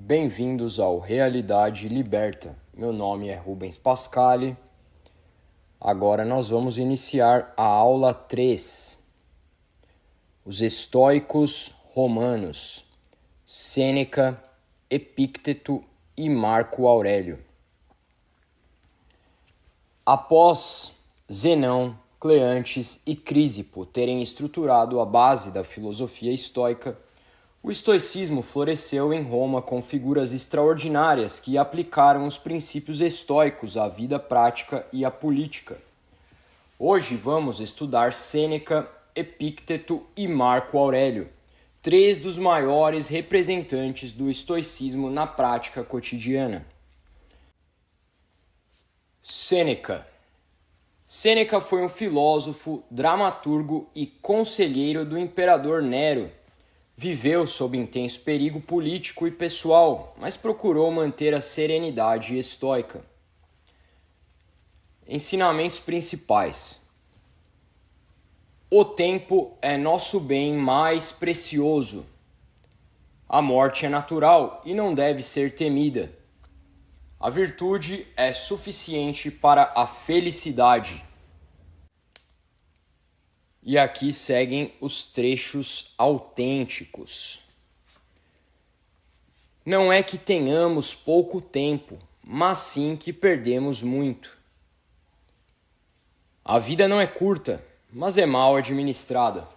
Bem-vindos ao Realidade Liberta. Meu nome é Rubens Pascali. Agora nós vamos iniciar a aula 3. Os estoicos romanos, Sêneca, Epícteto e Marco Aurélio. Após Zenão, Cleantes e Crisipo terem estruturado a base da filosofia estoica, o estoicismo floresceu em Roma com figuras extraordinárias que aplicaram os princípios estoicos à vida prática e à política. Hoje vamos estudar Sêneca, Epícteto e Marco Aurélio, três dos maiores representantes do estoicismo na prática cotidiana. Sêneca. Sêneca foi um filósofo, dramaturgo e conselheiro do imperador Nero. Viveu sob intenso perigo político e pessoal, mas procurou manter a serenidade estoica. Ensinamentos principais. O tempo é nosso bem mais precioso. A morte é natural e não deve ser temida. A virtude é suficiente para a felicidade. E aqui seguem os trechos autênticos. Não é que tenhamos pouco tempo, mas sim que perdemos muito. A vida não é curta, mas é mal administrada.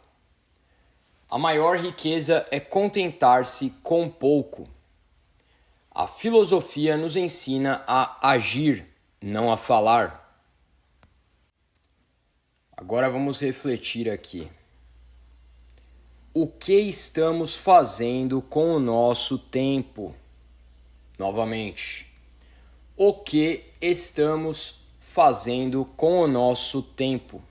A maior riqueza é contentar-se com pouco. A filosofia nos ensina a agir, não a falar. Agora vamos refletir aqui. O que estamos fazendo com o nosso tempo? Novamente. O que estamos fazendo com o nosso tempo?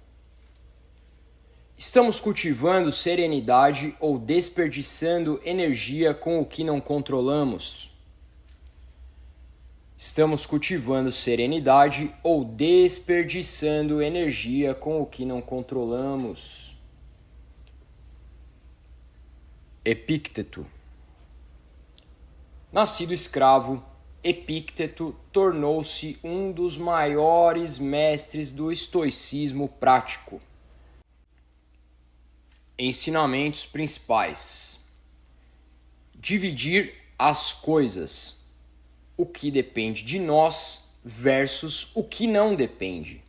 Estamos cultivando serenidade ou desperdiçando energia com o que não controlamos? Estamos cultivando serenidade ou desperdiçando energia com o que não controlamos? Epícteto. Nascido escravo, Epícteto tornou-se um dos maiores mestres do estoicismo prático. Ensinamentos principais. Dividir as coisas. O que depende de nós versus o que não depende.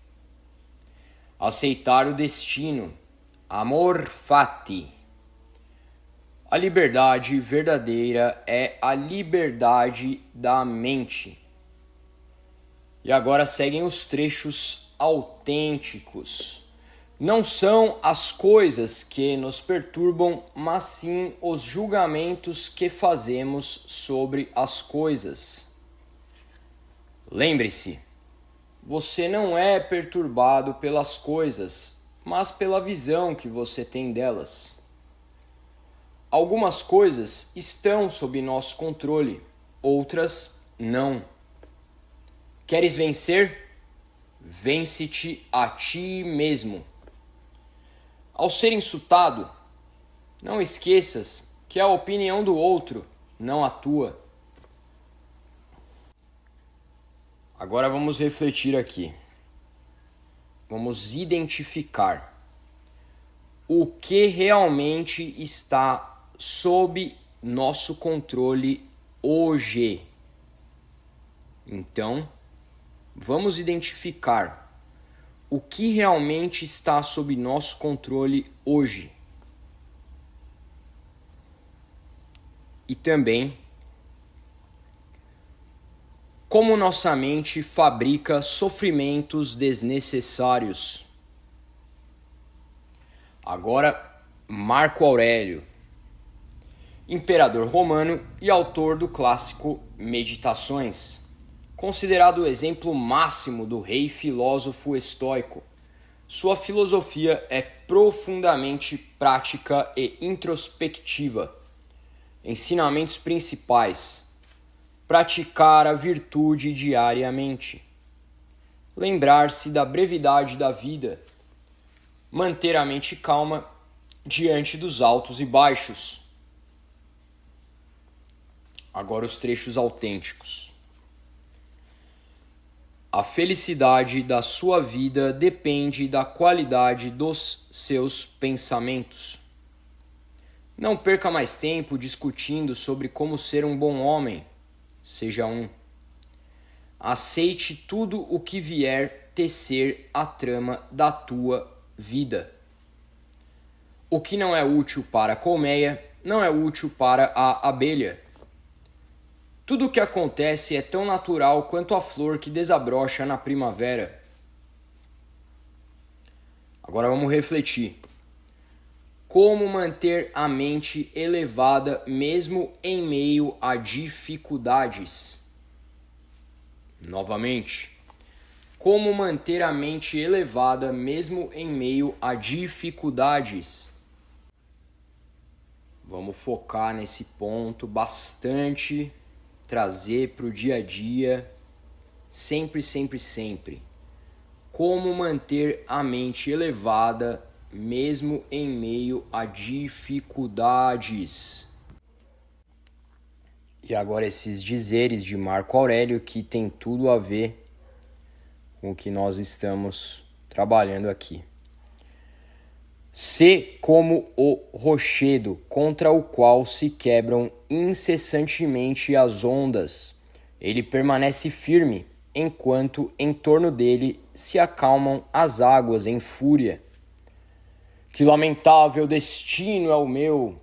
Aceitar o destino. Amor fati. A liberdade verdadeira é a liberdade da mente. E agora seguem os trechos autênticos. Não são as coisas que nos perturbam, mas sim os julgamentos que fazemos sobre as coisas. Lembre-se, você não é perturbado pelas coisas, mas pela visão que você tem delas. Algumas coisas estão sob nosso controle, outras não. Queres vencer? Vence-te a ti mesmo. Ao ser insultado, não esqueças que a opinião do outro não a tua. Agora vamos refletir aqui. Vamos identificar o que realmente está sob nosso controle hoje. Então, vamos identificar o que realmente está sob nosso controle hoje. E também como nossa mente fabrica sofrimentos desnecessários. Agora, Marco Aurélio, imperador romano e autor do clássico Meditações, considerado o exemplo máximo do rei filósofo estoico. Sua filosofia é profundamente prática e introspectiva. Ensinamentos principais. Praticar a virtude diariamente. Lembrar-se da brevidade da vida. Manter a mente calma diante dos altos e baixos. Agora os trechos autênticos. A felicidade da sua vida depende da qualidade dos seus pensamentos. Não perca mais tempo discutindo sobre como ser um bom homem. Seja um. Aceite tudo o que vier tecer a trama da tua vida. O que não é útil para a colmeia, não é útil para a abelha. Tudo o que acontece é tão natural quanto a flor que desabrocha na primavera. Agora vamos refletir. Como manter a mente elevada mesmo em meio a dificuldades? Novamente. Como manter a mente elevada mesmo em meio a dificuldades? Vamos focar nesse ponto bastante, trazer para o dia a dia, sempre, sempre, sempre. Como manter a mente elevada mesmo em meio a dificuldades? E agora esses dizeres de Marco Aurélio que tem tudo a ver com o que nós estamos trabalhando aqui. Sê como o rochedo contra o qual se quebram incessantemente as ondas. Ele permanece firme, enquanto em torno dele se acalmam as águas em fúria. Que lamentável destino é o meu!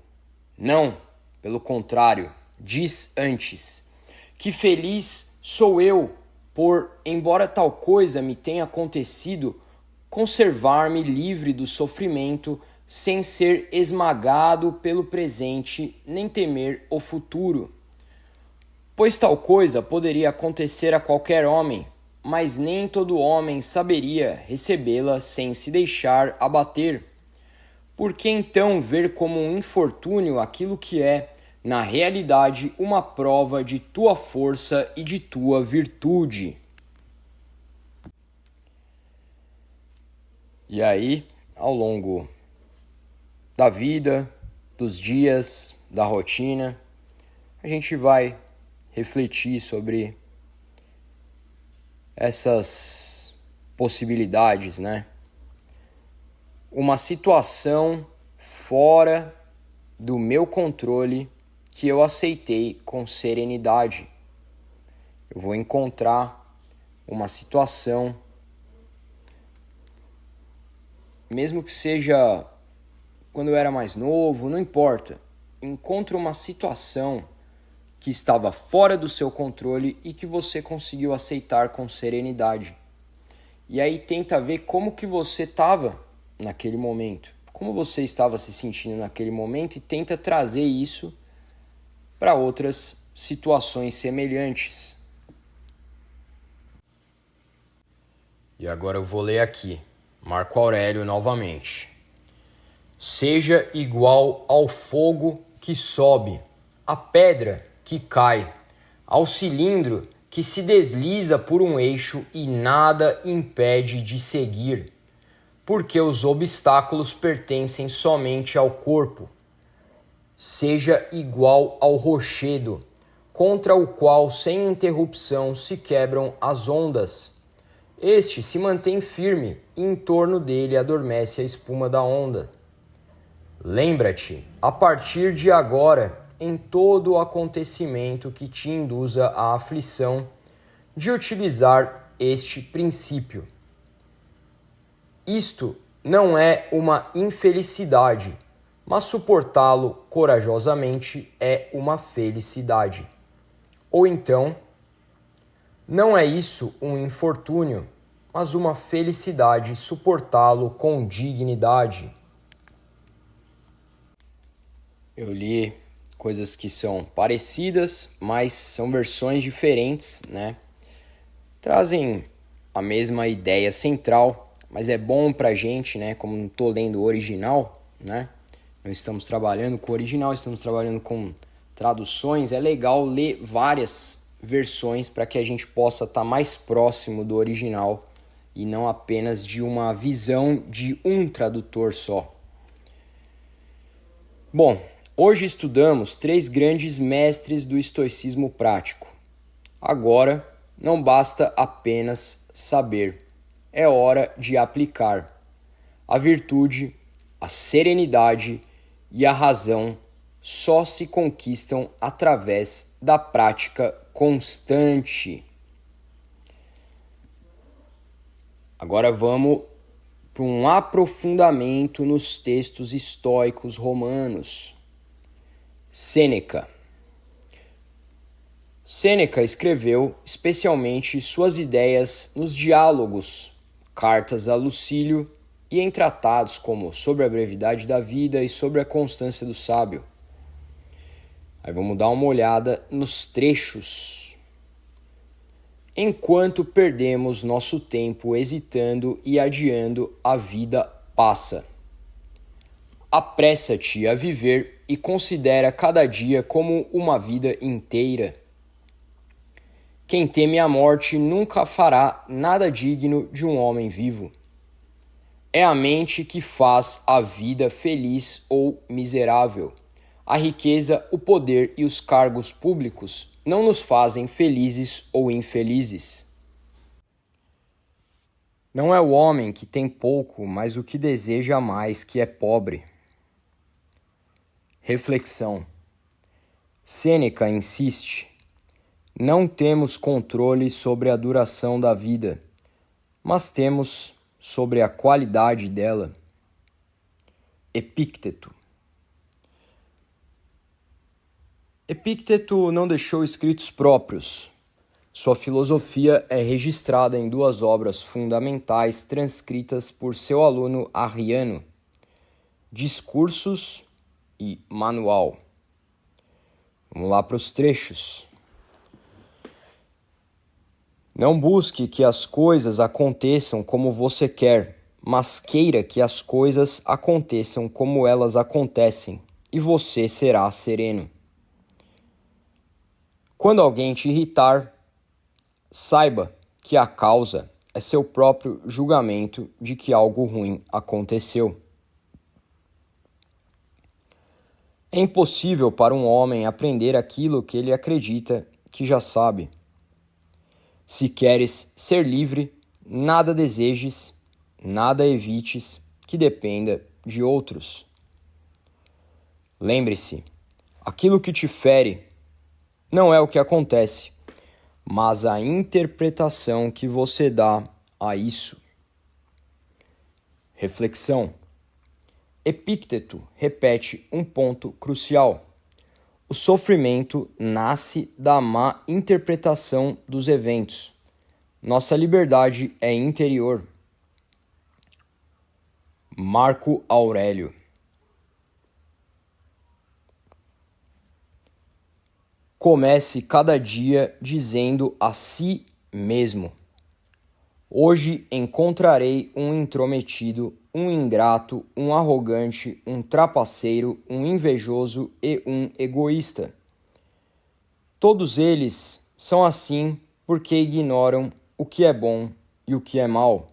Não, pelo contrário, diz antes. Que feliz sou eu, por, embora tal coisa me tenha acontecido, conservar-me livre do sofrimento, sem ser esmagado pelo presente, nem temer o futuro. Pois tal coisa poderia acontecer a qualquer homem, mas nem todo homem saberia recebê-la sem se deixar abater. Por que então ver como um infortúnio aquilo que é, na realidade, uma prova de tua força e de tua virtude? E aí, ao longo da vida, dos dias, da rotina, a gente vai refletir sobre essas possibilidades, né? Uma situação fora do meu controle que eu aceitei com serenidade. Eu vou encontrar uma situação, mesmo que seja quando eu era mais novo, não importa. Encontre uma situação que estava fora do seu controle e que você conseguiu aceitar com serenidade. E aí tenta ver como que você estava naquele momento, como você estava se sentindo naquele momento e tenta trazer isso para outras situações semelhantes. E agora eu vou ler aqui, Marco Aurélio novamente. Seja igual ao fogo que sobe, à pedra que cai, ao cilindro que se desliza por um eixo e nada impede de seguir, porque os obstáculos pertencem somente ao corpo. Seja igual ao rochedo, contra o qual sem interrupção se quebram as ondas. Este se mantém firme e em torno dele adormece a espuma da onda. Lembra-te, a partir de agora, em todo o acontecimento que te induza à aflição, de utilizar este princípio. Isto não é uma infelicidade, mas suportá-lo corajosamente é uma felicidade. Ou então, não é isso um infortúnio, mas uma felicidade suportá-lo com dignidade. Eu li coisas que são parecidas, mas são versões diferentes, né? Trazem a mesma ideia central, mas é bom pra gente, né? Como não tô lendo o original, né? Não estamos trabalhando com o original, estamos trabalhando com traduções. É legal ler várias versões para que a gente possa estar mais próximo do original e não apenas de uma visão de um tradutor só. Bom, Hoje estudamos 3 grandes mestres do estoicismo prático. Agora, não basta apenas saber, é hora de aplicar. A virtude, a serenidade e a razão só se conquistam através da prática constante. Agora vamos para um aprofundamento nos textos estoicos romanos. Sêneca. Sêneca escreveu especialmente suas ideias nos diálogos, cartas a Lucílio e em tratados como Sobre a Brevidade da Vida e Sobre a Constância do Sábio. Aí vamos dar uma olhada nos trechos. Enquanto perdemos nosso tempo hesitando e adiando, a vida passa. Apressa-te a viver e considera cada dia como uma vida inteira. Quem teme a morte nunca fará nada digno de um homem vivo. É a mente que faz a vida feliz ou miserável. A riqueza, o poder e os cargos públicos não nos fazem felizes ou infelizes. Não é o homem que tem pouco, mas o que deseja mais que é pobre. Reflexão. Sêneca insiste: não temos controle sobre a duração da vida, mas temos sobre a qualidade dela. Epícteto. Epícteto não deixou escritos próprios. Sua filosofia é registrada em 2 obras fundamentais transcritas por seu aluno Arriano, Discursos e Manual. Vamos lá para os trechos. Não busque que as coisas aconteçam como você quer, mas queira que as coisas aconteçam como elas acontecem, e você será sereno. Quando alguém te irritar, saiba que a causa é seu próprio julgamento de que algo ruim aconteceu. É impossível para um homem aprender aquilo que ele acredita que já sabe. Se queres ser livre, nada desejes, nada evites que dependa de outros. Lembre-se, aquilo que te fere não é o que acontece, mas a interpretação que você dá a isso. Reflexão. Epícteto repete um ponto crucial. O sofrimento nasce da má interpretação dos eventos. Nossa liberdade é interior. Marco Aurélio. Comece cada dia dizendo a si mesmo: hoje encontrarei um intrometido, um ingrato, um arrogante, um trapaceiro, um invejoso e um egoísta. Todos eles são assim porque ignoram o que é bom e o que é mal.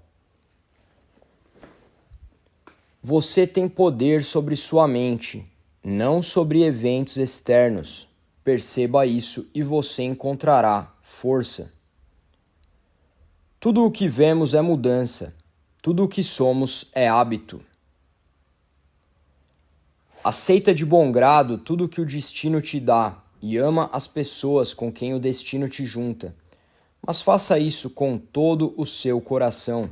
Você tem poder sobre sua mente, não sobre eventos externos. Perceba isso e você encontrará força. Tudo o que vemos é mudança. Tudo o que somos é hábito. Aceita de bom grado tudo o que o destino te dá e ama as pessoas com quem o destino te junta. Mas faça isso com todo o seu coração.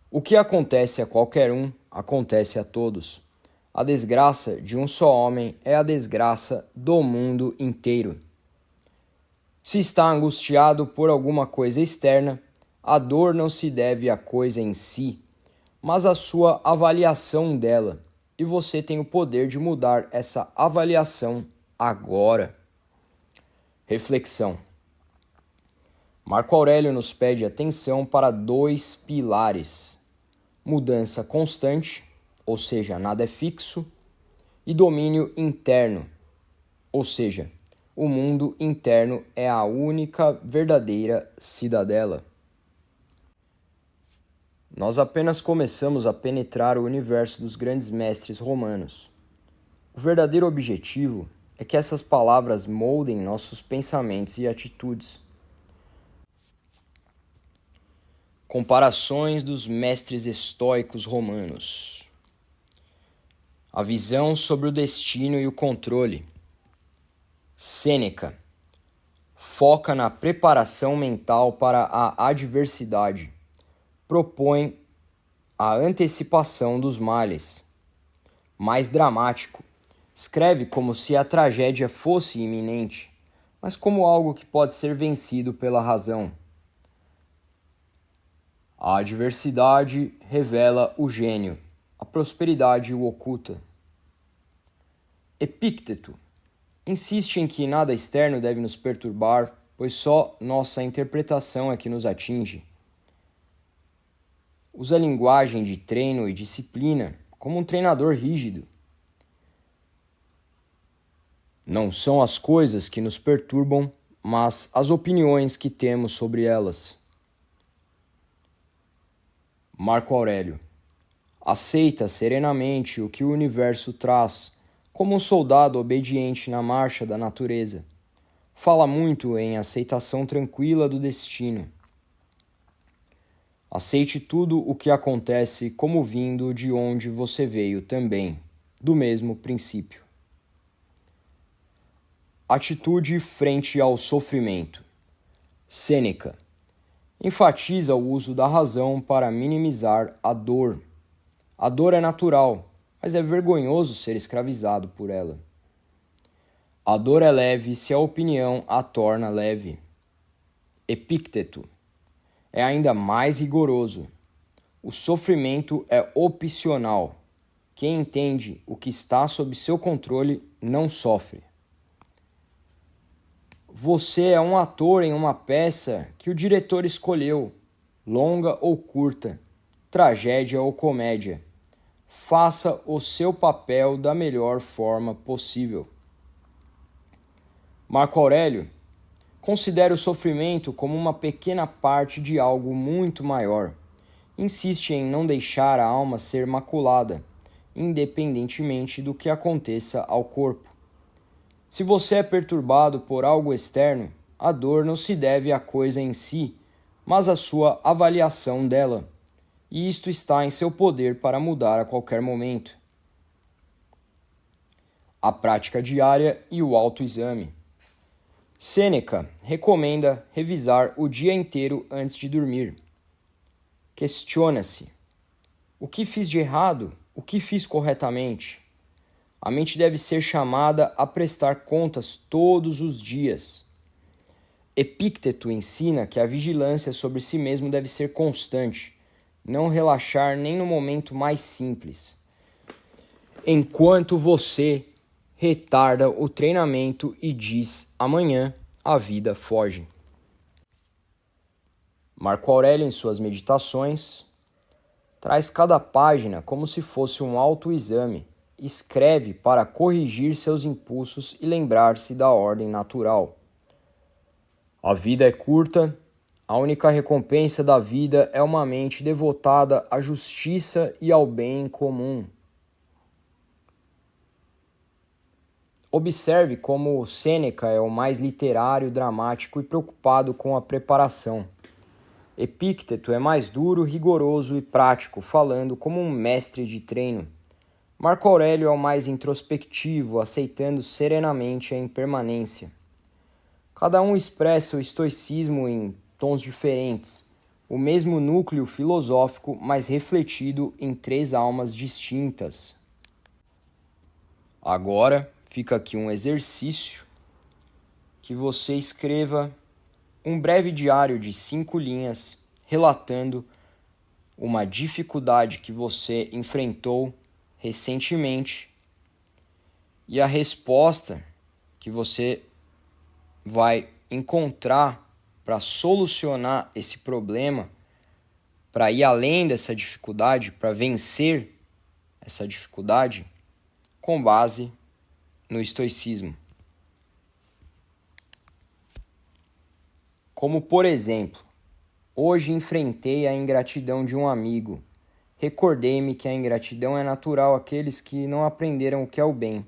O que acontece a qualquer um, acontece a todos. A desgraça de um só homem é a desgraça do mundo inteiro. Se está angustiado por alguma coisa externa, a dor não se deve à coisa em si, mas à sua avaliação dela, e você tem o poder de mudar essa avaliação agora. Reflexão. Marco Aurélio nos pede atenção para 2 pilares: mudança constante, ou seja, nada é fixo, e domínio interno, ou seja, o mundo interno é a única verdadeira cidadela. Nós apenas começamos a penetrar o universo dos grandes mestres romanos. O verdadeiro objetivo é que essas palavras moldem nossos pensamentos e atitudes. Comparações dos mestres estoicos romanos. A visão sobre o destino e o controle. Sêneca foca na preparação mental para a adversidade. Propõe a antecipação dos males. Mais dramático. Escreve como se a tragédia fosse iminente, mas como algo que pode ser vencido pela razão. A adversidade revela o gênio, a prosperidade o oculta. Epícteto insiste em que nada externo deve nos perturbar, pois só nossa interpretação é que nos atinge. Usa linguagem de treino e disciplina como um treinador rígido. Não são as coisas que nos perturbam, mas as opiniões que temos sobre elas. Marco Aurélio aceita serenamente o que o universo traz, como um soldado obediente na marcha da natureza. Fala muito em aceitação tranquila do destino. Aceite tudo o que acontece como vindo de onde você veio também, do mesmo princípio. Atitude frente ao sofrimento. Sêneca enfatiza o uso da razão para minimizar a dor. A dor é natural, mas é vergonhoso ser escravizado por ela. A dor é leve se a opinião a torna leve. Epícteto é ainda mais rigoroso. O sofrimento é opcional. Quem entende o que está sob seu controle não sofre. Você é um ator em uma peça que o diretor escolheu, longa ou curta, tragédia ou comédia. Faça o seu papel da melhor forma possível. Marco Aurélio considera o sofrimento como uma pequena parte de algo muito maior. Insiste em não deixar a alma ser maculada, independentemente do que aconteça ao corpo. Se você é perturbado por algo externo, a dor não se deve à coisa em si, mas à sua avaliação dela, e isto está em seu poder para mudar a qualquer momento. A prática diária e o autoexame. Sêneca recomenda revisar o dia inteiro antes de dormir. Questiona-se: o que fiz de errado? O que fiz corretamente? A mente deve ser chamada a prestar contas todos os dias. Epícteto ensina que a vigilância sobre si mesmo deve ser constante, não relaxar nem no momento mais simples. Enquanto você retarda o treinamento e diz amanhã, a vida foge. Marco Aurélio, em suas meditações, traz cada página como se fosse um autoexame. Escreve para corrigir seus impulsos e lembrar-se da ordem natural. A vida é curta, a única recompensa da vida é uma mente devotada à justiça e ao bem comum. Observe como Sêneca é o mais literário, dramático e preocupado com a preparação. Epícteto é mais duro, rigoroso e prático, falando como um mestre de treino. Marco Aurélio é o mais introspectivo, aceitando serenamente a impermanência. Cada um expressa o estoicismo em tons diferentes, o mesmo núcleo filosófico, mas refletido em três almas distintas. Agora fica aqui um exercício que você escreva um breve diário de 5 linhas relatando uma dificuldade que você enfrentou recentemente e a resposta que você vai encontrar para solucionar esse problema, para ir além dessa dificuldade, para vencer essa dificuldade, com base no estoicismo. Como, por exemplo, hoje enfrentei a ingratidão de um amigo. Recordei-me que a ingratidão é natural àqueles que não aprenderam o que é o bem.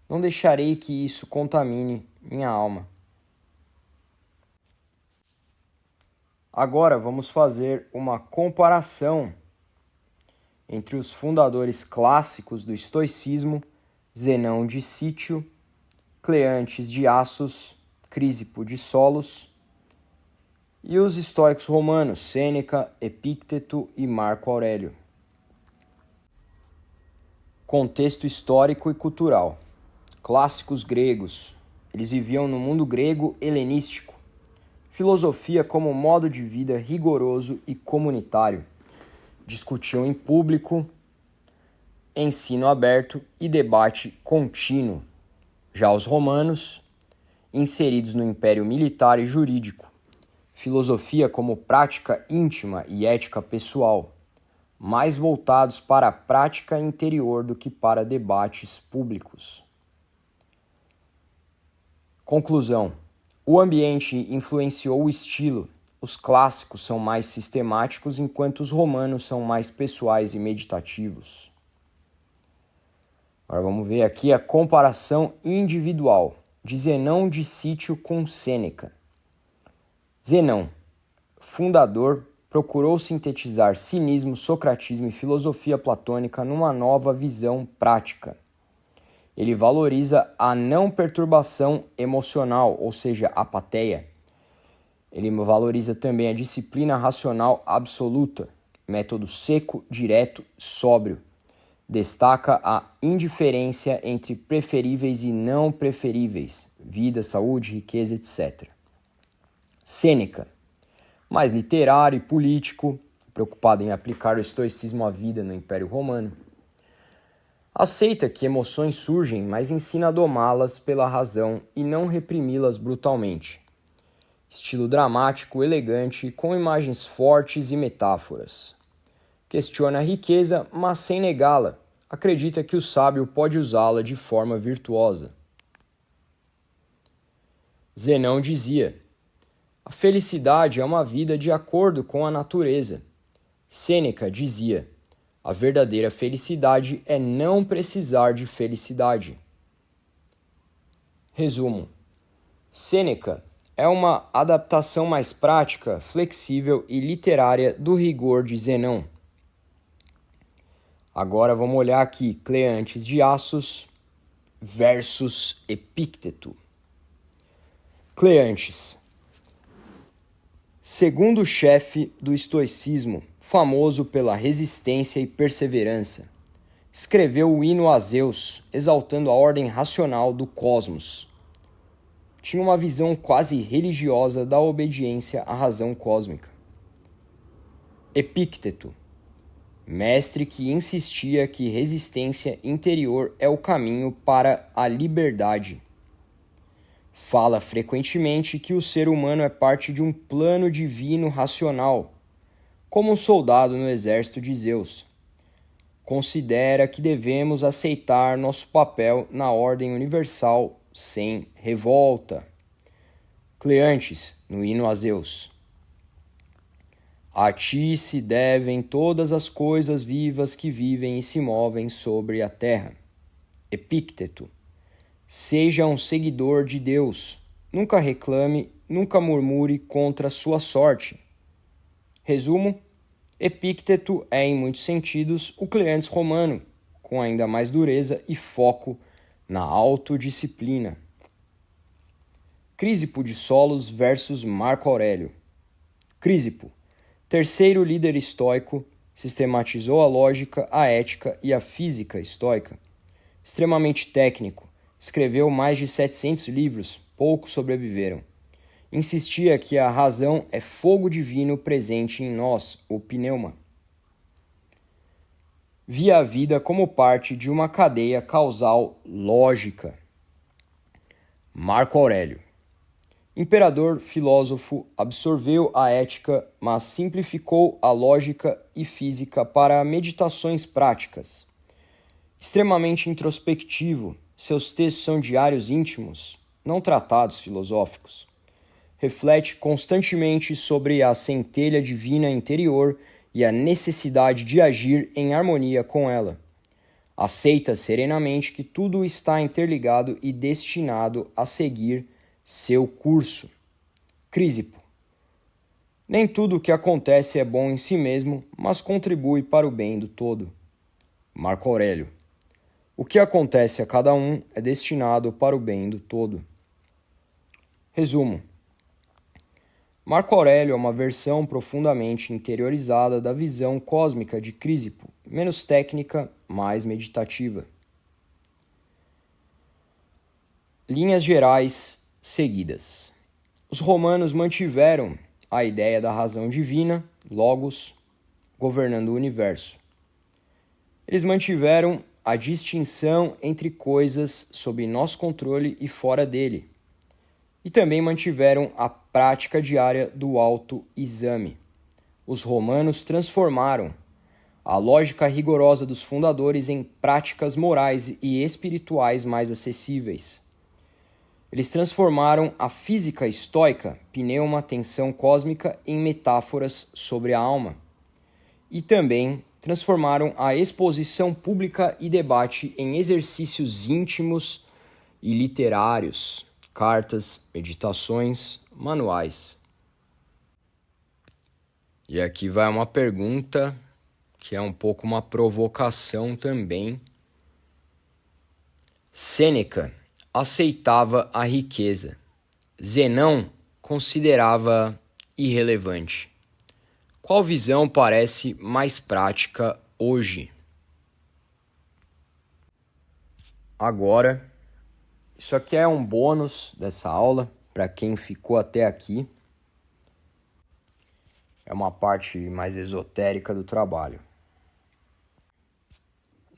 Não deixarei que isso contamine minha alma. Agora vamos fazer uma comparação entre os fundadores clássicos do estoicismo, Zenão de Sítio, Cleantes de Assos, Crísipo de Solos, e os estoicos romanos, Sêneca, Epícteto e Marco Aurélio. Contexto histórico e cultural. Clássicos gregos. Eles viviam no mundo grego helenístico. Filosofia como modo de vida rigoroso e comunitário. Discutiam em público, ensino aberto e debate contínuo. Já os romanos, inseridos no império militar e jurídico. Filosofia como prática íntima e ética pessoal, mais voltados para a prática interior do que para debates públicos. Conclusão. O ambiente influenciou o estilo. Os clássicos são mais sistemáticos, enquanto os romanos são mais pessoais e meditativos. Agora vamos ver aqui a comparação individual de Zenão de Sítio com Sêneca. Zenão, fundador, procurou sintetizar cinismo, socratismo e filosofia platônica numa nova visão prática. Ele valoriza a não perturbação emocional, ou seja, apatheia. Ele valoriza também a disciplina racional absoluta, método seco, direto, sóbrio. Destaca a indiferença entre preferíveis e não preferíveis, vida, saúde, riqueza, etc. Sêneca, mais literário e político, preocupado em aplicar o estoicismo à vida no Império Romano. Aceita que emoções surgem, mas ensina a domá-las pela razão e não reprimi-las brutalmente. Estilo dramático, elegante, com imagens fortes e metáforas. Questiona a riqueza, mas sem negá-la. Acredita que o sábio pode usá-la de forma virtuosa. Zenão dizia: a felicidade é uma vida de acordo com a natureza. Sêneca dizia: a verdadeira felicidade é não precisar de felicidade. Resumo. Sêneca é uma adaptação mais prática, flexível e literária do rigor de Zenão. Agora vamos olhar aqui Cleantes de Assos versus Epícteto. Cleantes, segundo chefe do estoicismo, famoso pela resistência e perseverança, escreveu o hino a Zeus, exaltando a ordem racional do cosmos. Tinha uma visão quase religiosa da obediência à razão cósmica. Epícteto, mestre que insistia que resistência interior é o caminho para a liberdade. Fala frequentemente que o ser humano é parte de um plano divino racional, como um soldado no exército de Zeus. Considera que devemos aceitar nosso papel na ordem universal sem revolta. Cleantes, no hino a Zeus. A ti se devem todas as coisas vivas que vivem e se movem sobre a terra. Epícteto, seja um seguidor de Deus. Nunca reclame, nunca murmure contra sua sorte. Resumo, Epícteto é, em muitos sentidos, o Cleantes romano, com ainda mais dureza e foco na autodisciplina. Crísipo de Solos versus Marco Aurélio. Crísipo, terceiro líder estoico, sistematizou a lógica, a ética e a física estoica. Extremamente técnico, escreveu mais de 700 livros, poucos sobreviveram. Insistia que a razão é fogo divino presente em nós, o pneuma. Via a vida como parte de uma cadeia causal lógica. Marco Aurélio, imperador filósofo, absorveu a ética, mas simplificou a lógica e física para meditações práticas. Extremamente introspectivo, seus textos são diários íntimos, não tratados filosóficos. Reflete constantemente sobre a centelha divina interior e a necessidade de agir em harmonia com ela. Aceita serenamente que tudo está interligado e destinado a seguir seu curso. Crísipo. Nem tudo o que acontece é bom em si mesmo, mas contribui para o bem do todo. Marco Aurélio. O que acontece a cada um é destinado para o bem do todo. Resumo. Marco Aurélio é uma versão profundamente interiorizada da visão cósmica de Crísipo, menos técnica, mais meditativa. Linhas gerais seguidas. Os romanos mantiveram a ideia da razão divina, Logos, governando o universo. Eles mantiveram a distinção entre coisas sob nosso controle e fora dele. E também mantiveram a prática diária do autoexame. Os romanos transformaram a lógica rigorosa dos fundadores em práticas morais e espirituais mais acessíveis. Eles transformaram a física estoica, pneuma, tensão cósmica, em metáforas sobre a alma. E também transformaram a exposição pública e debate em exercícios íntimos e literários, cartas, meditações, manuais. E aqui vai uma pergunta que é um pouco uma provocação também. Sêneca aceitava a riqueza. Zenão considerava irrelevante. Qual visão parece mais prática hoje? Agora, isso aqui é um bônus dessa aula para quem ficou até aqui. É uma parte mais esotérica do trabalho.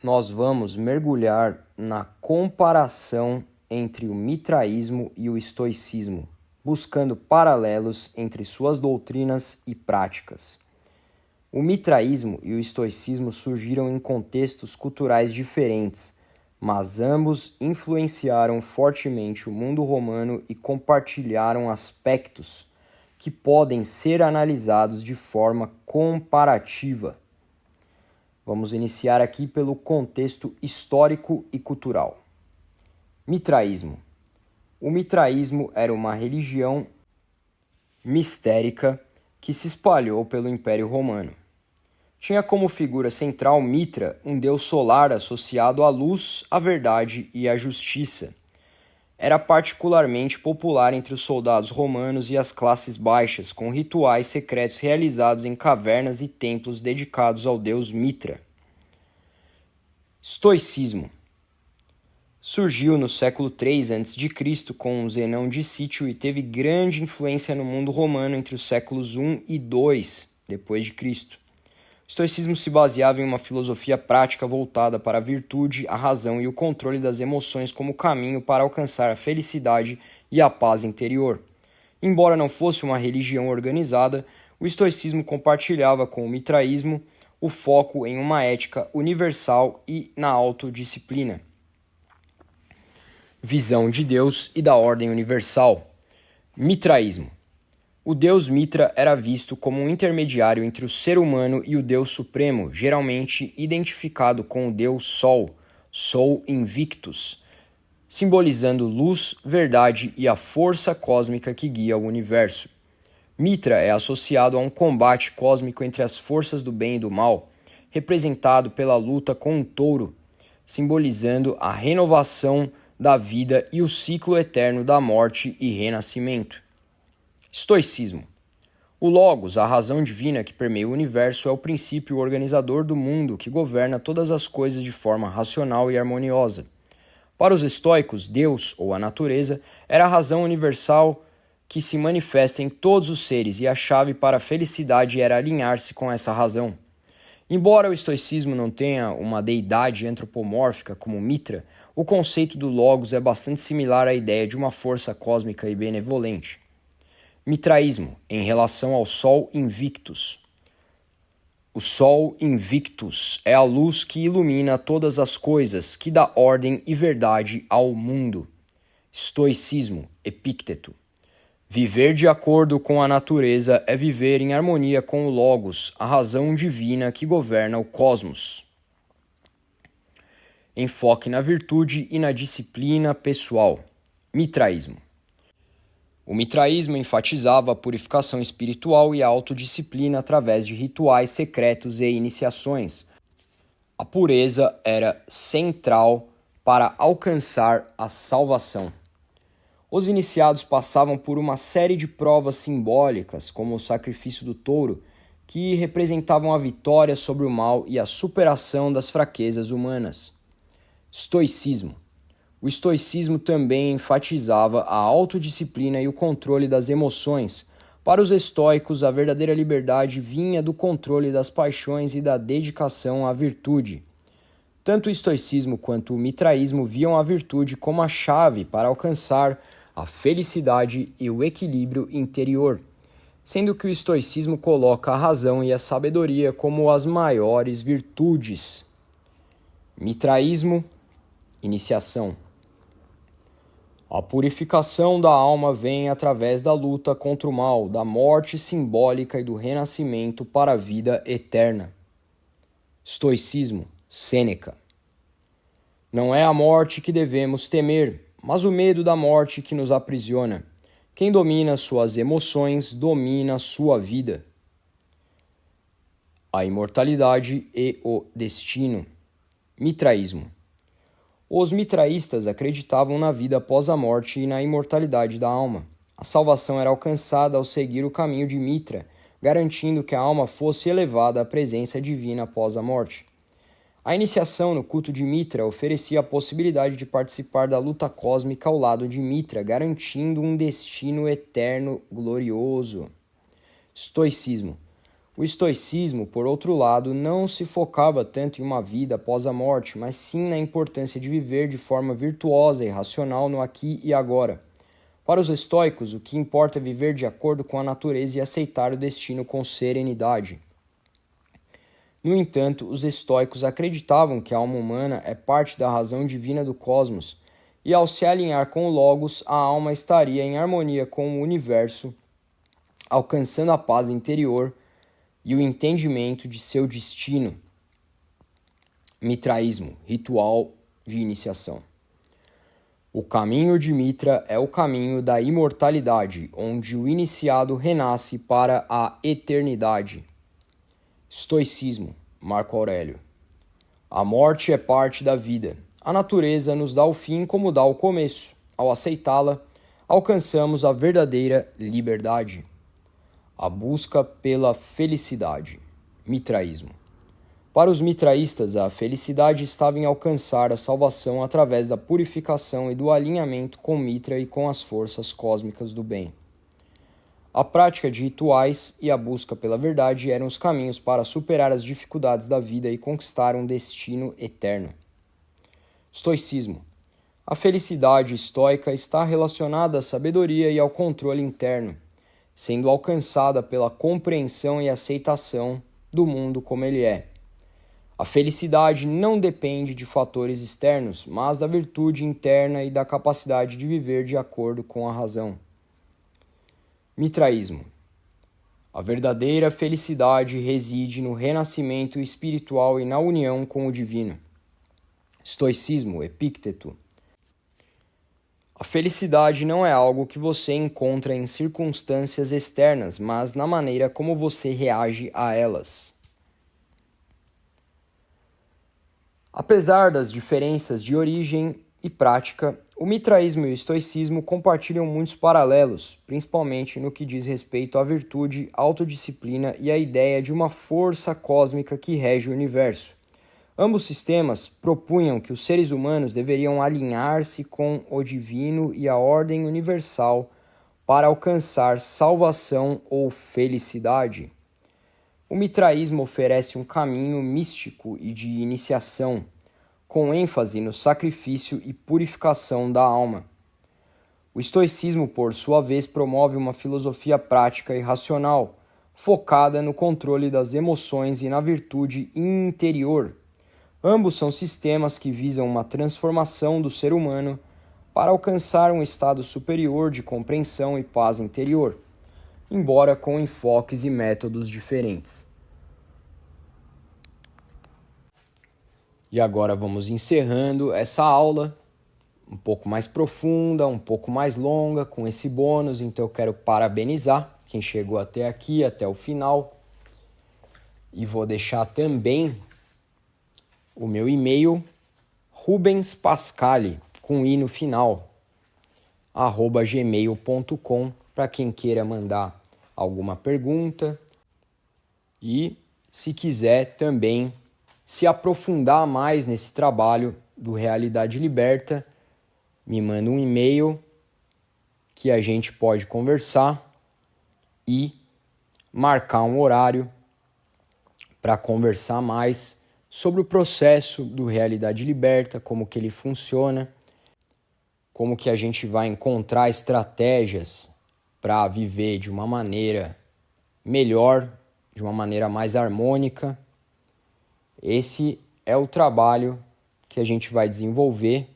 Nós vamos mergulhar na comparação entre o mitraísmo e o estoicismo, buscando paralelos entre suas doutrinas e práticas. O mitraísmo e o estoicismo surgiram em contextos culturais diferentes, mas ambos influenciaram fortemente o mundo romano e compartilharam aspectos que podem ser analisados de forma comparativa. Vamos iniciar aqui pelo contexto histórico e cultural. Mitraísmo. O mitraísmo era uma religião mistérica que se espalhou pelo Império Romano. Tinha como figura central Mitra, um deus solar associado à luz, à verdade e à justiça. Era particularmente popular entre os soldados romanos e as classes baixas, com rituais secretos realizados em cavernas e templos dedicados ao deus Mitra. Estoicismo. Surgiu no século III a.C. com Zenão de Cítio e teve grande influência no mundo romano entre os séculos I e II d.C. O estoicismo se baseava em uma filosofia prática voltada para a virtude, a razão e o controle das emoções como caminho para alcançar a felicidade e a paz interior. Embora não fosse uma religião organizada, o estoicismo compartilhava com o mitraísmo o foco em uma ética universal e na autodisciplina. Visão de Deus e da ordem universal. Mitraísmo. O deus Mitra era visto como um intermediário entre o ser humano e o Deus Supremo, geralmente identificado com o deus Sol, Sol Invictus, simbolizando luz, verdade e a força cósmica que guia o universo. Mitra é associado a um combate cósmico entre as forças do bem e do mal, representado pela luta com um touro, simbolizando a renovação da vida e o ciclo eterno da morte e renascimento. Estoicismo. O Logos, a razão divina que permeia o universo, é o princípio organizador do mundo que governa todas as coisas de forma racional e harmoniosa. Para os estoicos, Deus, ou a natureza, era a razão universal que se manifesta em todos os seres e a chave para a felicidade era alinhar-se com essa razão. Embora o estoicismo não tenha uma deidade antropomórfica como Mitra, o conceito do Logos é bastante similar à ideia de uma força cósmica e benevolente. Mitraísmo, em relação ao Sol Invictus. O Sol Invictus é a luz que ilumina todas as coisas, que dá ordem e verdade ao mundo. Estoicismo, Epícteto. Viver de acordo com a natureza é viver em harmonia com o Logos, a razão divina que governa o cosmos. enfoque na virtude e na disciplina pessoal. Mitraísmo. O mitraísmo enfatizava a purificação espiritual e a autodisciplina através de rituais secretos e iniciações. A pureza era central para alcançar a salvação. Os iniciados passavam por uma série de provas simbólicas, como o sacrifício do touro, que representavam a vitória sobre o mal e a superação das fraquezas humanas. Estoicismo. O estoicismo também enfatizava a autodisciplina e o controle das emoções. Para os estoicos, a verdadeira liberdade vinha do controle das paixões e da dedicação à virtude. Tanto o estoicismo quanto o mitraísmo viam a virtude como a chave para alcançar a felicidade e o equilíbrio interior, sendo que o estoicismo coloca a razão e a sabedoria como as maiores virtudes. Mitraísmo, iniciação. A purificação da alma vem através da luta contra o mal, da morte simbólica e do renascimento para a vida eterna. Estoicismo, Sêneca. Não é a morte que devemos temer, mas o medo da morte que nos aprisiona. Quem domina suas emoções domina sua vida. A imortalidade e o destino. Mitraísmo. Os mitraístas acreditavam na vida após a morte e na imortalidade da alma. A salvação era alcançada ao seguir o caminho de Mitra, garantindo que a alma fosse elevada à presença divina após a morte. A iniciação no culto de Mitra oferecia a possibilidade de participar da luta cósmica ao lado de Mitra, garantindo um destino eterno glorioso. Estoicismo. O estoicismo, por outro lado, não se focava tanto em uma vida após a morte, mas sim na importância de viver de forma virtuosa e racional no aqui e agora. Para os estoicos, o que importa é viver de acordo com a natureza e aceitar o destino com serenidade. No entanto, os estoicos acreditavam que a alma humana é parte da razão divina do cosmos, e ao se alinhar com o Logos, a alma estaria em harmonia com o universo, alcançando a paz interior e o entendimento de seu destino. Mitraísmo, ritual de iniciação. O caminho de Mitra é o caminho da imortalidade, onde o iniciado renasce para a eternidade. Estoicismo, Marco Aurélio. A morte é parte da vida. A natureza nos dá o fim como dá o começo. Ao aceitá-la, alcançamos a verdadeira liberdade. A busca pela felicidade. Mitraísmo. Para os mitraístas, a felicidade estava em alcançar a salvação através da purificação e do alinhamento com Mitra e com as forças cósmicas do bem. A prática de rituais e a busca pela verdade eram os caminhos para superar as dificuldades da vida e conquistar um destino eterno. Estoicismo. A felicidade estoica está relacionada à sabedoria e ao controle interno, sendo alcançada pela compreensão e aceitação do mundo como ele é. A felicidade não depende de fatores externos, mas da virtude interna e da capacidade de viver de acordo com a razão. Mitraísmo. A verdadeira felicidade reside no renascimento espiritual e na união com o divino. Estoicismo, Epícteto. A felicidade não é algo que você encontra em circunstâncias externas, mas na maneira como você reage a elas. Apesar das diferenças de origem e prática, o mitraísmo e o estoicismo compartilham muitos paralelos, principalmente no que diz respeito à virtude, autodisciplina e à ideia de uma força cósmica que rege o universo. Ambos sistemas propunham que os seres humanos deveriam alinhar-se com o divino e a ordem universal para alcançar salvação ou felicidade. O mitraísmo oferece um caminho místico e de iniciação, com ênfase no sacrifício e purificação da alma. O estoicismo, por sua vez, promove uma filosofia prática e racional, focada no controle das emoções e na virtude interior. Ambos são sistemas que visam uma transformação do ser humano para alcançar um estado superior de compreensão e paz interior, embora com enfoques e métodos diferentes. E agora vamos encerrando essa aula um pouco mais profunda, um pouco mais longa, com esse bônus. Então eu quero parabenizar quem chegou até aqui, até o final. E vou deixar também o meu e-mail, Rubens Pascali, com i no final, @gmail.com, para quem queira mandar alguma pergunta. E se quiser também se aprofundar mais nesse trabalho do Realidade Liberta, me manda um e-mail que a gente pode conversar e marcar um horário para conversar mais sobre o processo do Realidade Liberta, como que ele funciona, como que a gente vai encontrar estratégias para viver de uma maneira melhor, de uma maneira mais harmônica. Esse é o trabalho que a gente vai desenvolver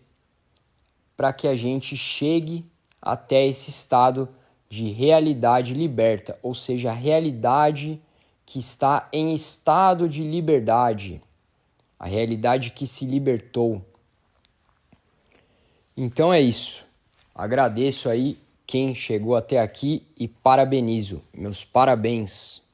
para que a gente chegue até esse estado de realidade liberta, ou seja, a realidade que está em estado de liberdade, a realidade que se libertou. Então é isso. Agradeço aí quem chegou até aqui e parabenizo. Meus parabéns.